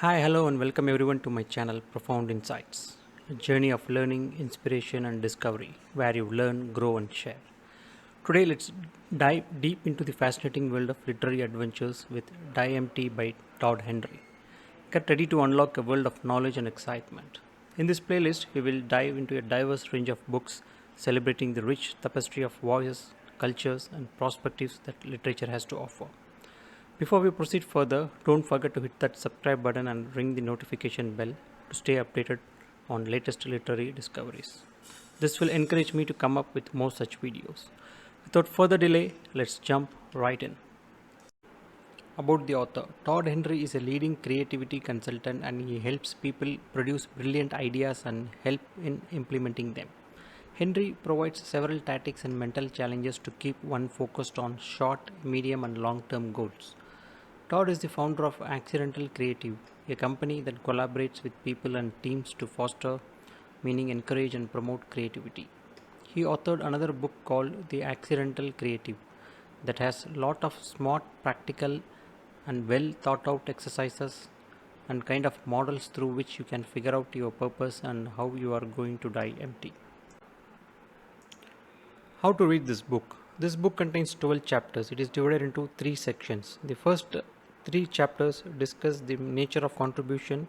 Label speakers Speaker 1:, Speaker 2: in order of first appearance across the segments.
Speaker 1: Hi, hello, and welcome everyone to my channel Profound Insights, a journey of learning, inspiration, and discovery where you learn, grow, and share. Today, let's dive deep into the fascinating world of literary adventures with Die by Todd Henry. Get ready to unlock a world of knowledge and excitement. In this playlist, we will dive into a diverse range of books celebrating the rich tapestry of voices, cultures, and perspectives that literature has to offer. Before we proceed further, don't forget to hit that subscribe button and ring the notification bell to stay updated on latest literary discoveries. This will encourage me to come up with more such videos. Without further delay, let's jump right in. About the author, Todd Henry is a leading creativity consultant and he helps people produce brilliant ideas and help in implementing them. Henry provides several tactics and mental challenges to keep one focused on short, medium, and long term goals. Todd is the founder of Accidental Creative, a company that collaborates with people and teams to foster meaning, encourage, and promote creativity. He authored another book called The Accidental Creative that has a lot of smart, practical, and well thought out exercises and kind of models through which you can figure out your purpose and how you are going to die empty. How to read this book? This book contains 12 chapters. It is divided into 3 sections. The first 3 chapters discuss the nature of contribution,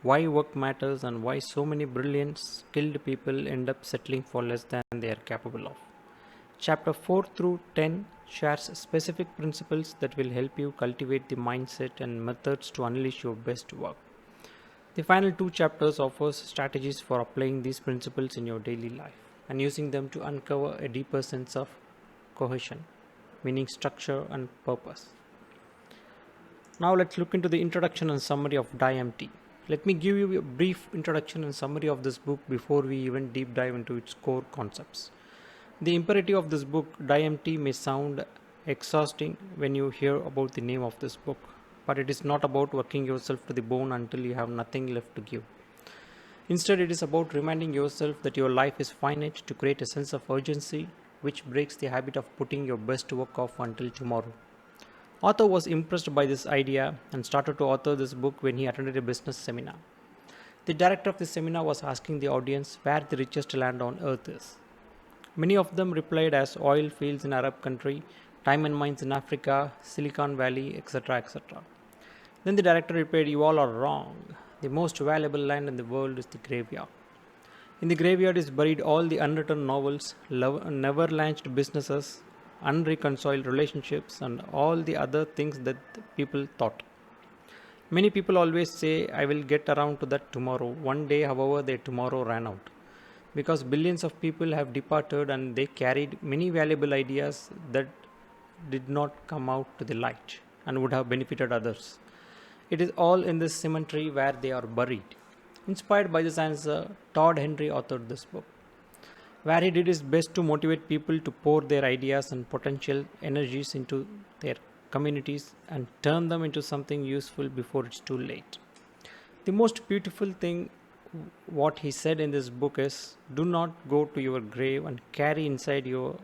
Speaker 1: why work matters, and why so many brilliant, skilled people end up settling for less than they are capable of. Chapter 4 through 10 shares specific principles that will help you cultivate the mindset and methods to unleash your best work. The final 2 chapters offers strategies for applying these principles in your daily life and using them to uncover a deeper sense of cohesion, meaning structure and purpose. Now let's look into the introduction and summary of Die. Let me give you a brief introduction and summary of this book before we even deep dive into its core concepts. The imperative of this book, Die may sound exhausting when you hear about the name of this book, but it is not about working yourself to the bone until you have nothing left to give. Instead, it is about reminding yourself that your life is finite to create a sense of urgency which breaks the habit of putting your best work off until tomorrow. Author was impressed by this idea and started to author this book when he attended a business seminar. The director of the seminar was asking the audience where the richest land on earth is. Many of them replied as oil fields in Arab country, diamond mines in Africa, Silicon Valley, etc. etc. Then the director replied, "You all are wrong. The most valuable land in the world is the graveyard. In the graveyard is buried all the unwritten novels, never launched businesses, unreconciled relationships, and all the other things that people thought. Many people always say, I will get around to that tomorrow. One day, however, their tomorrow ran out. Because billions of people have departed and they carried many valuable ideas that did not come out to the light and would have benefited others. It is all in this cemetery where they are buried." Inspired by this answer, Todd Henry authored this book, where he did his best to motivate people to pour their ideas and potential energies into their communities and turn them into something useful before it's too late. The most beautiful thing what he said in this book is, do not go to your grave and carry inside you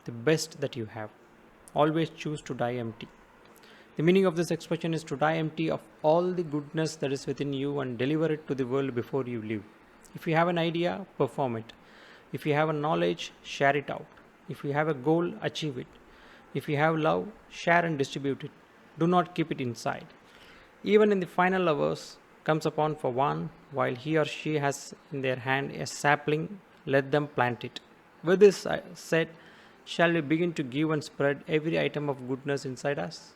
Speaker 1: the best that you have. Always choose to die empty. The meaning of this expression is to die empty of all the goodness that is within you and deliver it to the world before you leave. If you have an idea, perform it. If you have a knowledge, share it out. If you have a goal, achieve it. If you have love, share and distribute it. Do not keep it inside. Even in the final hours comes upon for one, while he or she has in their hand a sapling, let them plant it. With this said, shall we begin to give and spread every item of goodness inside us?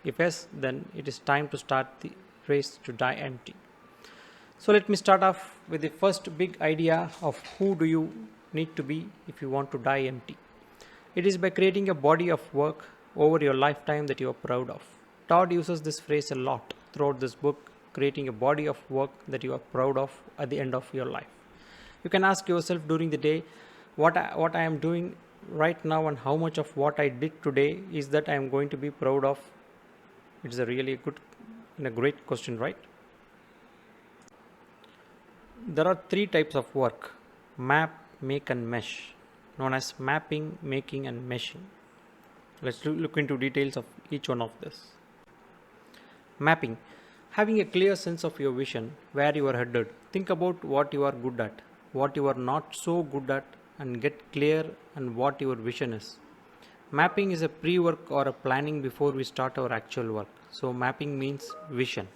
Speaker 1: If yes, then it is time to start the race to die empty. So let me start off with the first big idea of who do you need to be if you want to die empty. It is by creating a body of work over your lifetime that you are proud of. Todd uses this phrase a lot throughout this book, creating a body of work that you are proud of at the end of your life. You can ask yourself during the day what I am doing right now and how much of what I did today is that I am going to be proud of. It's a really good and a great question, right? There are 3 types of work: map, make, and mesh, known as mapping, making, and meshing. Let's look into details of each one of this. Mapping. Having a clear sense of your vision, where you are headed, think about what you are good at, what you are not so good at, and get clear on what your vision is. Mapping is a pre work or a planning before we start our actual work. So, mapping means vision.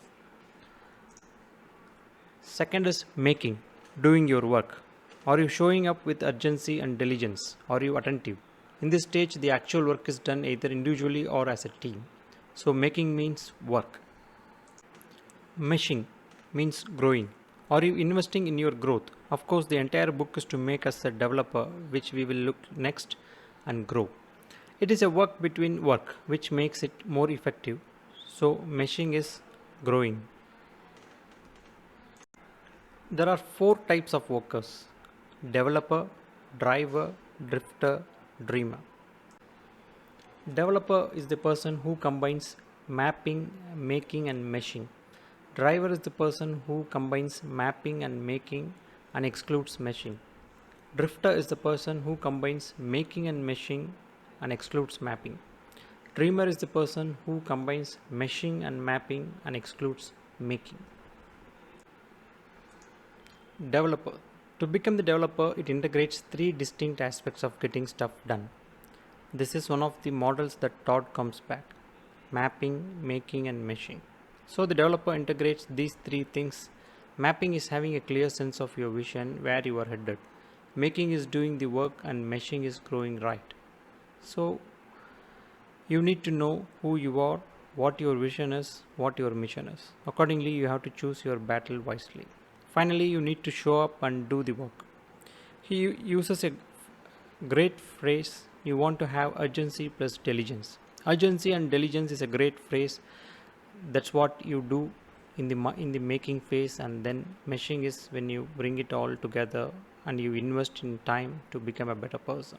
Speaker 1: Second is making, doing your work. Are you showing up with urgency and diligence? Are you attentive? In this stage, the actual work is done either individually or as a team. So, making means work. Meshing means growing. Are you investing in your growth? Of course, the entire book is to make us a developer, which we will look next and grow. It is a work between work, which makes it more effective. So, meshing is growing. There are four types of workers: developer, driver, drifter, dreamer. Developer is the person who combines mapping, making, and meshing. Driver is the person who combines mapping and making and excludes meshing. Drifter is the person who combines making and meshing and excludes mapping. Dreamer is the person who combines meshing and mapping and excludes making. Developer. To become the developer, it integrates three distinct aspects of getting stuff done. This is one of the models that Todd comes back: mapping, making, and meshing. So the developer integrates these three things. Mapping is having a clear sense of your vision, where you are headed. Making is doing the work, and meshing is growing right. So you need to know who you are, what your vision is, what your mission is. Accordingly, you have to choose your battle wisely. Finally, you need to show up and do the work. He uses a great phrase: you want to have urgency plus diligence. Urgency and diligence is a great phrase. That's what you do in the making phase, and then meshing is when you bring it all together and you invest in time to become a better person.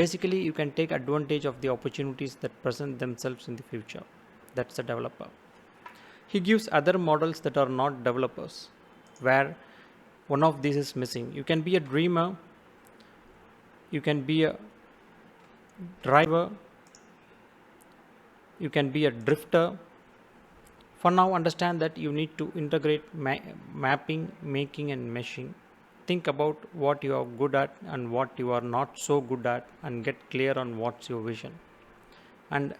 Speaker 1: Basically, you can take advantage of the opportunities that present themselves in the future. That's a developer. He gives other models that are not developers, where one of these is missing. You can be a dreamer, you can be a driver, you can be a drifter. For now, understand that you need to integrate mapping, making, and meshing. Think about what you are good at and what you are not so good at, and get clear on what's your vision. And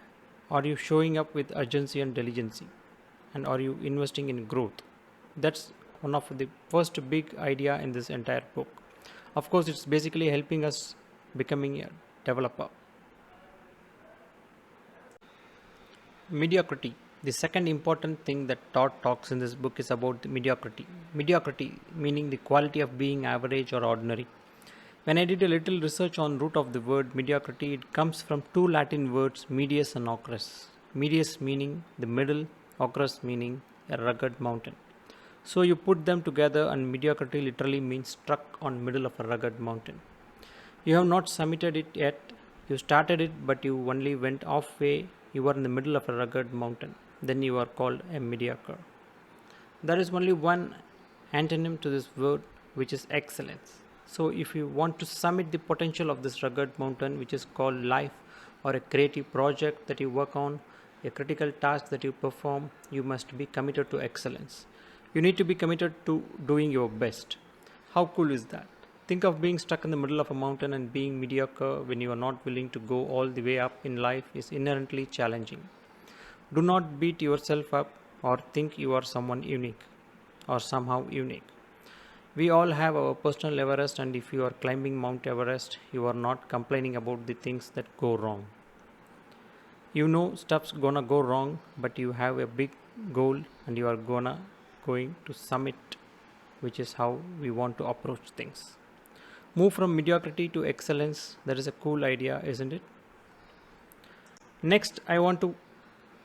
Speaker 1: are you showing up with urgency and diligence? And are you investing in growth? That's one of the first big idea in this entire book. Of course, it's basically helping us becoming a developer. Mediocrity. The second important thing that Todd talks in this book is about the mediocrity. Mediocrity meaning the quality of being average or ordinary. When I did a little research on root of the word mediocrity, it comes from two Latin words, medius and ocres. Medius meaning the middle, ocres meaning a rugged mountain. So you put them together, and mediocrity literally means struck on middle of a rugged mountain. You have not summited it yet. You started it, but you only went halfway. You are in the middle of a rugged mountain. Then you are called a mediocre. There is only one antonym to this word, which is excellence. So if you want to summit the potential of this rugged mountain, which is called life, or a creative project that you work on, a critical task that you perform, you must be committed to excellence. You need to be committed to doing your best. How cool is that? Think of being stuck in the middle of a mountain, and being mediocre when you are not willing to go all the way up in life is inherently challenging. Do not beat yourself up or think you are someone unique or somehow unique. We all have our personal Everest, and if you are climbing Mount Everest, you are not complaining about the things that go wrong. You know stuff's gonna go wrong, but you have a big goal and you are going to summit, which is how we want to approach things. Move from mediocrity to excellence. That is a cool idea, isn't it? Next, I want to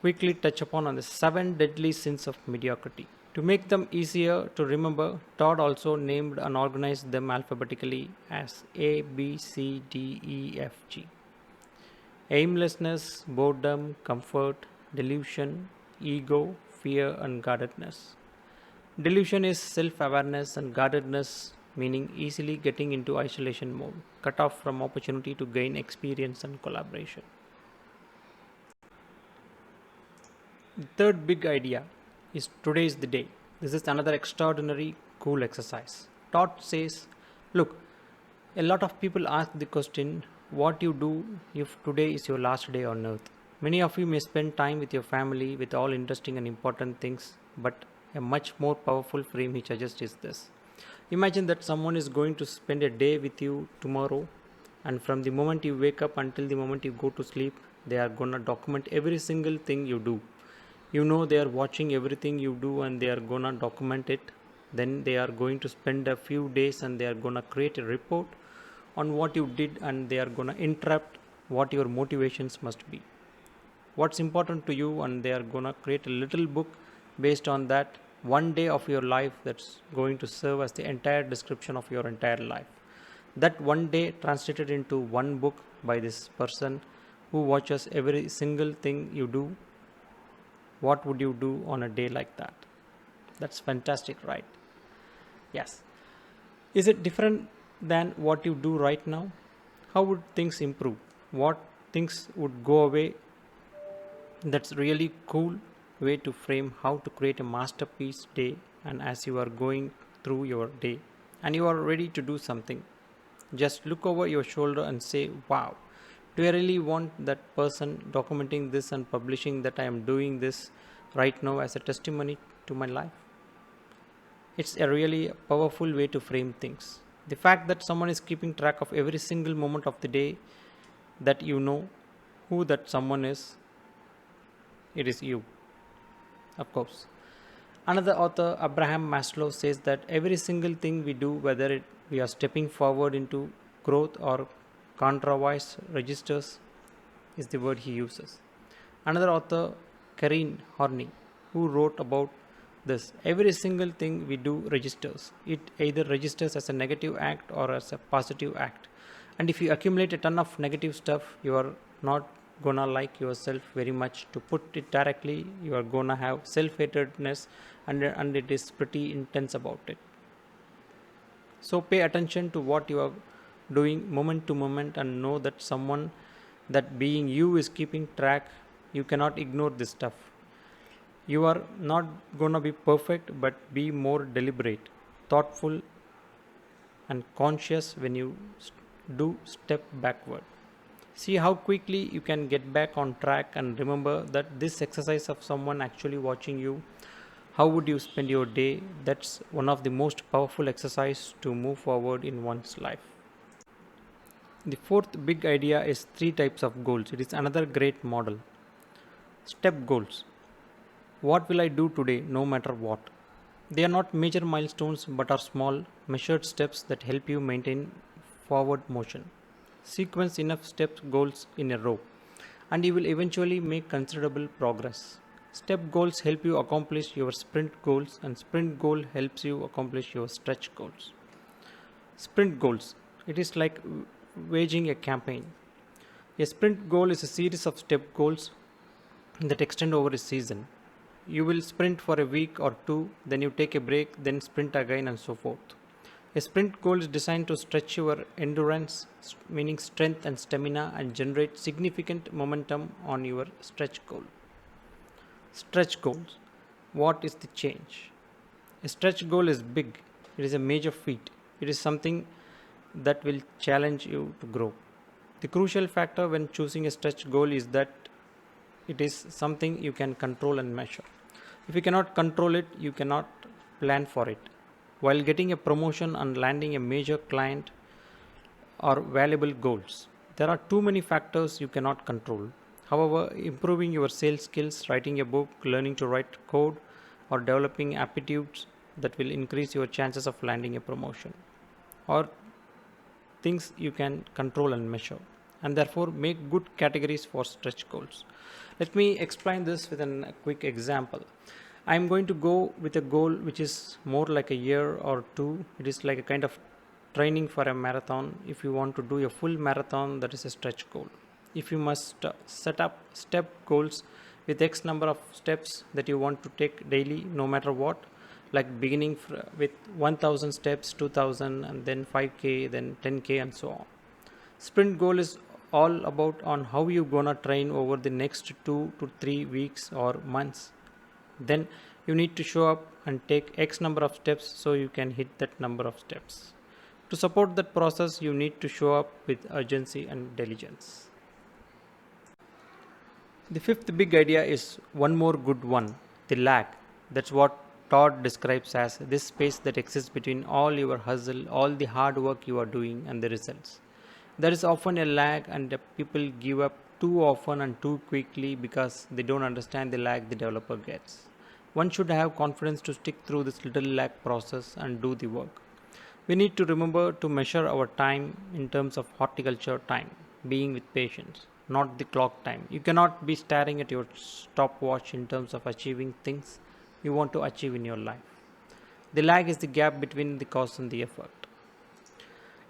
Speaker 1: quickly touch upon the 7 deadly sins of mediocrity. To make them easier to remember, Todd also named and organized them alphabetically as A, B, C, D, E, F, G. Aimlessness, boredom, comfort, delusion, ego, fear, and guardedness. Delusion is self-awareness, and guardedness meaning easily getting into isolation mode, cut off from opportunity to gain experience and collaboration. The third big idea is today is the day. This is another extraordinary cool exercise. Todd says, look, a lot of people ask the question, what you do if today is your last day on earth? Many of you may spend time with your family with all interesting and important things, but a much more powerful frame he suggests is this. Imagine that someone is going to spend a day with you tomorrow, and from the moment you wake up until the moment you go to sleep, they are gonna document every single thing you do. You know they are watching everything you do and they are gonna document it. Then they are going to spend a few days and they are gonna create a report on what you did, and they are gonna interrupt what your motivations must be, what's important to you, and they are gonna create a little book based on that one day of your life that's going to serve as the entire description of your entire life. That one day translated into one book by this person who watches every single thing you do. What would you do on a day like that? That's fantastic, right? Yes. Is it different than what you do right now? How would things improve? What things would go away? That's really cool way to frame how to create a masterpiece day. And as you are going through your day and you are ready to do something, just look over your shoulder and say, wow, do I really want that person documenting this and publishing that I am doing this right now as a testimony to my life? It's a really powerful way to frame things. The fact that someone is keeping track of every single moment of the day, that you know who that someone is, it is you, of course. Another author, Abraham Maslow, says that every single thing we do, we are stepping forward into growth or contravise registers, is the word he uses. Another author, Karen Horney, who wrote about this, every single thing we do registers. It either registers as a negative act or as a positive act. And if you accumulate a ton of negative stuff, you are not gonna like yourself very much. To put it directly, you are gonna have self-hatredness, and it is pretty intense about it. So pay attention to what you are doing moment to moment and know that someone, that being you, is keeping track. You cannot ignore this stuff. You are not gonna be perfect, but be more deliberate, thoughtful, and conscious when you do step backward. See how quickly you can get back on track, and remember that this exercise of someone actually watching you. How would you spend your day? That's one of the most powerful exercise to move forward in one's life. The fourth big idea is three types of goals. It is another great model. Step goals. What will I do today no matter what? They are not major milestones but are small, measured steps that help you maintain forward motion. Sequence enough step goals in a row, and you will eventually make considerable progress. Step goals help you accomplish your sprint goals, and sprint goal helps you accomplish your stretch goals. Sprint goals. It is like waging a campaign. A sprint goal is a series of step goals that extend over a season. You will sprint for a week or two, then you take a break, then sprint again, and so forth. A sprint goal is designed to stretch your endurance, meaning strength and stamina, and generate significant momentum on your stretch goal. Stretch goals. What is the change? A stretch goal is big. It is a major feat. It is something that will challenge you to grow. The crucial factor when choosing a stretch goal is that it is something you can control and measure. If you cannot control it, you cannot plan for it. While getting a promotion and landing a major client are valuable goals, there are too many factors you cannot control. However, improving your sales skills, writing a book, learning to write code, or developing aptitudes that will increase your chances of landing a promotion, or things you can control and measure, and therefore make good categories for stretch goals. Let me explain this with a quick example. I'm going to go with a goal which is more like a year or two. It is like a kind of training for a marathon. If you want to do a full marathon, that is a stretch goal. If you must set up step goals with X number of steps that you want to take daily, no matter what, like beginning with 1000 steps, 2000, and then 5k, then 10k, and so on. Sprint goal is all about on how you gonna train over the next 2 to 3 weeks or months. Then You need to show up and take X number of steps so you can hit that number of steps. To support that process, you need to show up with urgency and diligence. The fifth big idea is one more good one, the lag. That's what Todd describes as this space that exists between all your hustle, all the hard work you are doing, and the results. There is often a lag, and the people give up too often and too quickly because they don't understand the lag the developer gets. One should have confidence to stick through this little lag process and do the work. We need to remember to measure our time in terms of horticulture time, being with patience, not the clock time. You cannot be staring at your stopwatch in terms of achieving things you want to achieve in your life. The lag is the gap between the cost and the effort.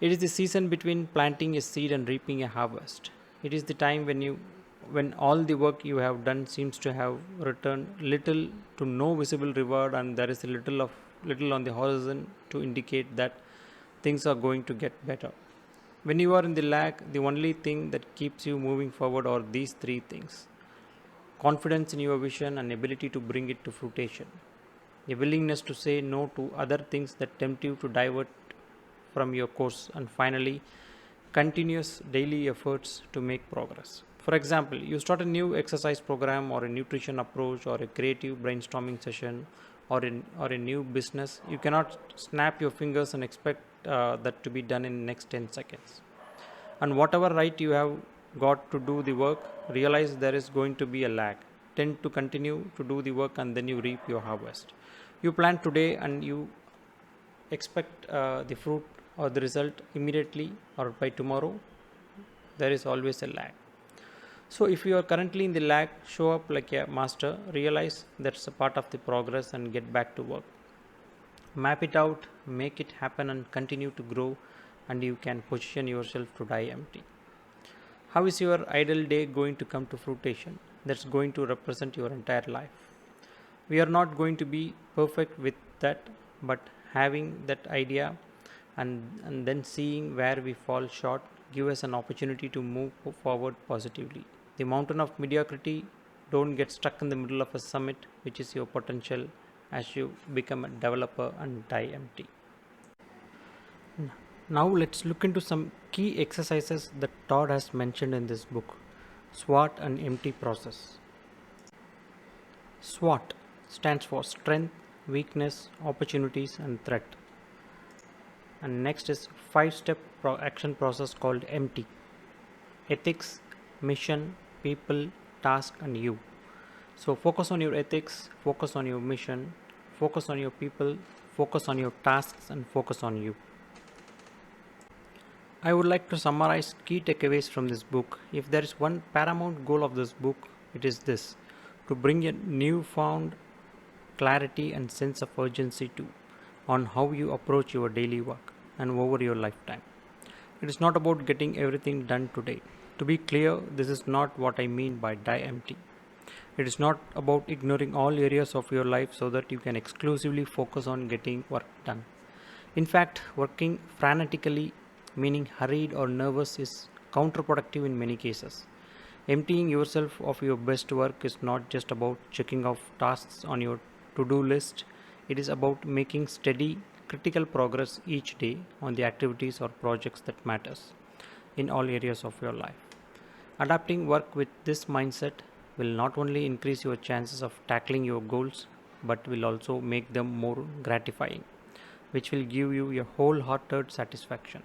Speaker 1: It is the season between planting a seed and reaping a harvest. It is the time when all the work you have done seems to have returned little to no visible reward, and there is a little on the horizon to indicate that things are going to get better. When you are in the lag, the only thing that keeps you moving forward are these three things: confidence in your vision and ability to bring it to fruition, a willingness to say no to other things that tempt you to divert from your course, and finally, continuous daily efforts to make progress. For example, you start a new exercise program or a nutrition approach or a creative brainstorming session or a new business. You cannot snap your fingers and expect that to be done in the next 10 seconds. And whatever right you have got to do the work, realize there is going to be a lag. Tend to continue to do the work and then you reap your harvest. You plant today and you expect the fruit or the result immediately or by tomorrow. There is always a lag. So if you are currently in the lag, show up like a master, realize that's a part of the progress and get back to work. Map it out, make it happen and continue to grow, and you can position yourself to die empty. How is your ideal day going to come to fruition? That's going to represent your entire life. We are not going to be perfect with that, but having that idea and then seeing where we fall short give us an opportunity to move forward positively. The mountain of mediocrity, don't get stuck in the middle of a summit, which is your potential as you become a developer and die empty. Now let's look into some key exercises that Todd has mentioned in this book. SWOT and empty process. SWOT stands for strength, weakness, opportunities and threat. And next is 5-step action process called empty: ethics, mission, people, task and you. So focus on your ethics, focus on your mission, focus on your people, focus on your tasks and focus on you. I would like to summarize key takeaways from this book. If there is one paramount goal of this book, it is this: to bring a newfound clarity and sense of urgency on how you approach your daily work and over your lifetime. It is not about getting everything done today. To be clear, this is not what I mean by die empty. It is not about ignoring all areas of your life so that you can exclusively focus on getting work done. In fact, working frantically, meaning hurried or nervous, is counterproductive in many cases. Emptying yourself of your best work is not just about checking off tasks on your to-do list. It is about making steady, critical progress each day on the activities or projects that matters in all areas of your life. Adapting work with this mindset will not only increase your chances of tackling your goals, but will also make them more gratifying, which will give you a wholehearted satisfaction.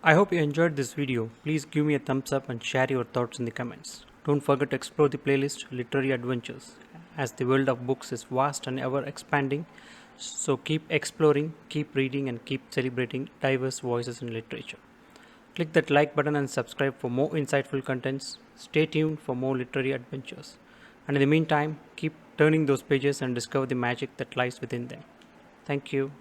Speaker 1: I hope you enjoyed this video. Please give me a thumbs up and share your thoughts in the comments. Don't forget to explore the playlist Literary Adventures, as the world of books is vast and ever expanding. So keep exploring, keep reading and keep celebrating diverse voices in literature. Click that like button and subscribe for more insightful contents. Stay tuned for more literary adventures. And in the meantime, keep turning those pages and discover the magic that lies within them. Thank you.